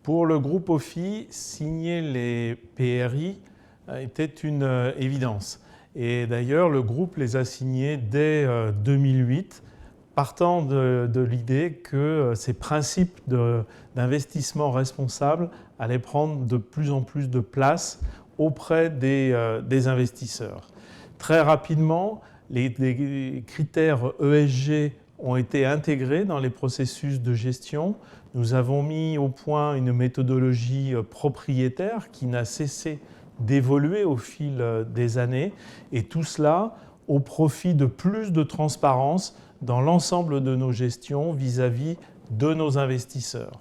Pour le groupe OFI, signer les PRI était une évidence. Et d'ailleurs, le groupe les a signés dès 2008, partant de l'idée que ces principes d'investissement responsable allaient prendre de plus en plus de place auprès des investisseurs. Très rapidement, les critères ESG ont été intégrés dans les processus de gestion. Nous avons mis au point une méthodologie propriétaire qui n'a cessé d'évoluer au fil des années, et tout cela au profit de plus de transparence dans l'ensemble de nos gestions vis-à-vis de nos investisseurs.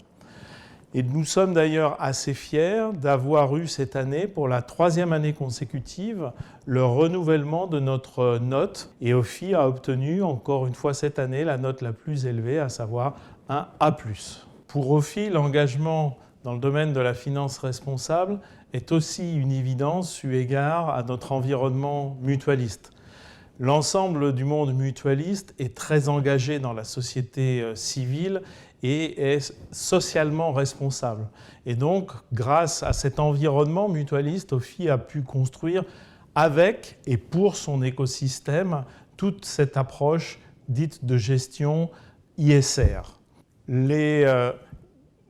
Et nous sommes d'ailleurs assez fiers d'avoir eu cette année, pour la 3e année consécutive, le renouvellement de notre note. Et OFI a obtenu encore une fois cette année la note la plus élevée, à savoir un A+. Pour OFI, l'engagement dans le domaine de la finance responsable est aussi une évidence eu égard à notre environnement mutualiste. L'ensemble du monde mutualiste est très engagé dans la société civile et est socialement responsable. Et donc, grâce à cet environnement mutualiste, OFI a pu construire avec et pour son écosystème toute cette approche dite de gestion ISR. Les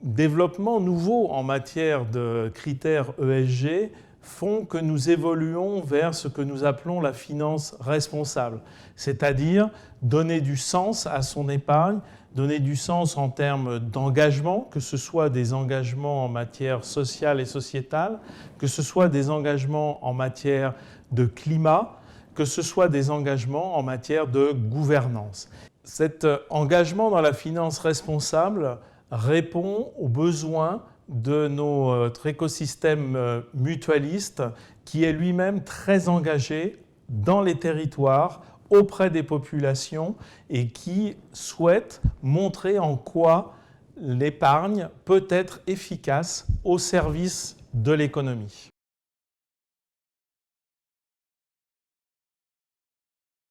développements nouveaux en matière de critères ESG font que nous évoluons vers ce que nous appelons la finance responsable, c'est-à-dire donner du sens à son épargne, donner du sens en termes d'engagement, que ce soit des engagements en matière sociale et sociétale, que ce soit des engagements en matière de climat, que ce soit des engagements en matière de gouvernance. Cet engagement dans la finance responsable répond aux besoins de notre écosystème mutualiste qui est lui-même très engagé dans les territoires, auprès des populations et qui souhaite montrer en quoi l'épargne peut être efficace au service de l'économie.